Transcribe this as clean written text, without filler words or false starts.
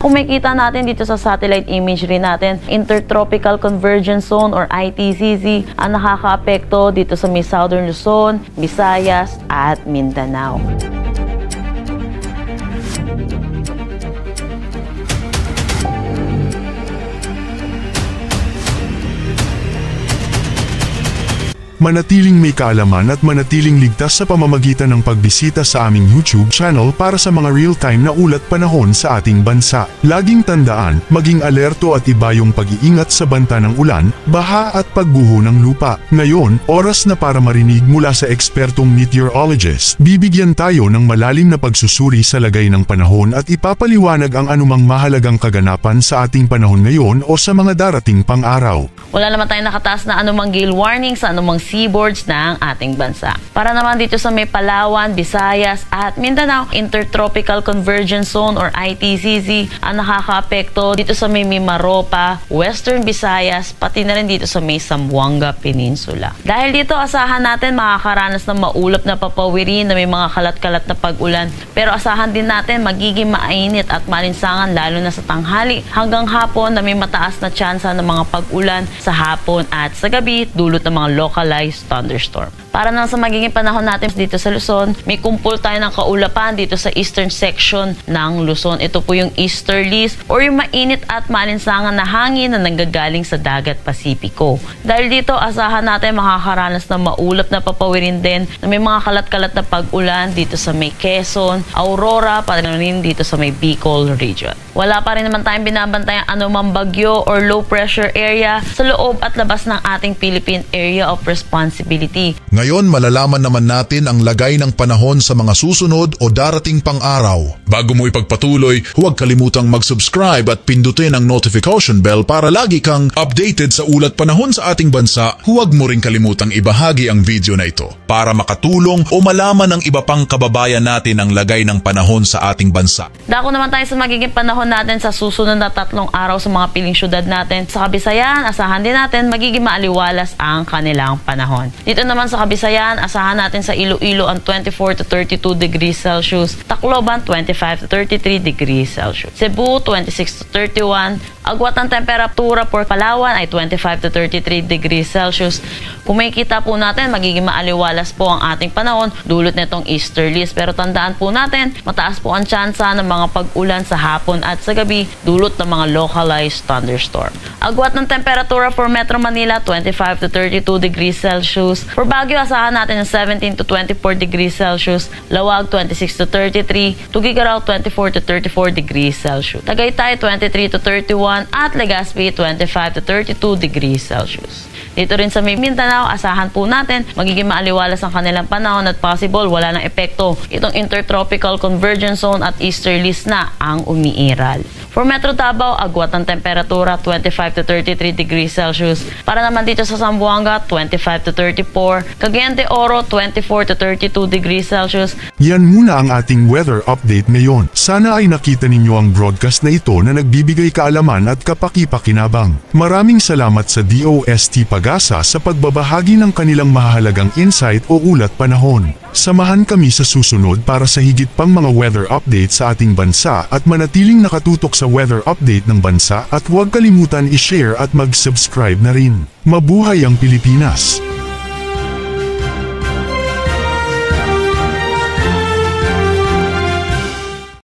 Kung makita natin dito sa satellite imagery natin, Intertropical Convergence Zone or ITCZ ang nakakaapekto dito sa may Southern Luzon, Visayas at Mindanao. Manatiling may kaalaman at manatiling ligtas sa pamamagitan ng pagbisita sa aming YouTube channel para sa mga real-time na ulat panahon sa ating bansa. Laging tandaan, maging alerto at iba yung pag-iingat sa banta ng ulan, baha at pagguho ng lupa. Ngayon, oras na para marinig mula sa ekspertong meteorologist. Bibigyan tayo ng malalim na pagsusuri sa lagay ng panahon at ipapaliwanag ang anumang mahalagang kaganapan sa ating panahon ngayon o sa mga darating pang araw. Wala naman tayong nakataas na anumang gale warning sa anumang seaboards ng ating bansa. Para naman dito sa may Palawan, Visayas at Mindanao, Intertropical Convergence Zone or ITCZ ang nakakaapekto dito sa may Mimaropa, Western Visayas, pati na rin dito sa may Zamboanga Peninsula. Dahil dito, asahan natin makakaranas ng maulap na papawirin na may mga kalat-kalat na pag-ulan. Pero asahan din natin magiging mainit at malinsangan lalo na sa tanghali hanggang hapon na may mataas na tsansa ng mga pag-ulan sa hapon at sa gabi dulot ng mga localized thunderstorm. Para naman sa magiging panahon natin dito sa Luzon, may kumpul tayo ng kaulapan dito sa eastern section ng Luzon. Ito po yung easterlies or yung mainit at malinsangan na hangin na nanggagaling sa dagat Pasipiko. Dahil dito, asahan natin makakaranas ng maulap na papawirin din na may mga kalat-kalat na pag-ulan dito sa may Quezon, Aurora, pati na rin dito sa may Bicol region. Wala pa rin naman tayong binabantayang anumang bagyo or low pressure area sa loob at labas ng ating Philippine Area of Responsibility. Ngayon malalaman naman natin ang lagay ng panahon sa mga susunod o darating pang araw. Bago mo ipagpatuloy, huwag kalimutang mag-subscribe at pindutin ang notification bell para lagi kang updated sa ulat panahon sa ating bansa. Huwag mo rin kalimutang ibahagi ang video na ito para makatulong o malaman ng iba pang kababayan natin ang lagay ng panahon sa ating bansa. Dako naman tayo sa magiging panahon natin sa susunod na 3 araw sa mga piling syudad natin. Sa Kabisayan, asahan din natin magiging maaliwalas ang kanilang panahon. Dito naman sa Kabisayan, asahan natin sa Iloilo ang 24 to 32 degrees Celsius, Tacloban 25 to 33 degrees Celsius, Cebu 26 to 31, agwat ng temperatura for Palawan ay 25 to 33 degrees Celsius. Kung makikita po natin, magiging maaliwalas po ang ating panahon dulot nitong easterlies. Pero tandaan po natin, mataas po ang tsansa ng mga pag-ulan sa hapon at sa gabi dulot ng mga localized thunderstorm. Agwat ng temperatura for Metro Manila 25 to 32 degrees Celsius. For Baguio, asahan natin ng 17 to 24 degrees Celsius. Lawag 26 to 33. Tuguegarao 24 to 34 degrees Celsius. Tagaytay 23 to 31 at Legazpi 25 to 32 degrees Celsius. Dito rin sa may Mindanao, asahan po natin magiging maaliwalas ang kanilang panahon at possible wala ng epekto itong Intertropical Convergence Zone at easterlies na ang umiiral. For Metro Davao, agwat ng temperatura 25 to 33 degrees Celsius. Para naman dito sa Zamboanga, 25 to 34. Cagayan de Oro, 24 to 32 degrees Celsius. Yan muna ang ating weather update ngayon. Sana ay nakita ninyo ang broadcast na ito na nagbibigay kaalaman at kapaki-pakinabang. Maraming salamat sa DOST Pag-asa sa pagbabahagi ng kanilang mahalagang insight o ulat panahon. Samahan kami sa susunod para sa higit pang mga weather update sa ating bansa at manatiling nakatutok sa weather update ng bansa at huwag kalimutan i-share at mag-subscribe na rin. Mabuhay ang Pilipinas!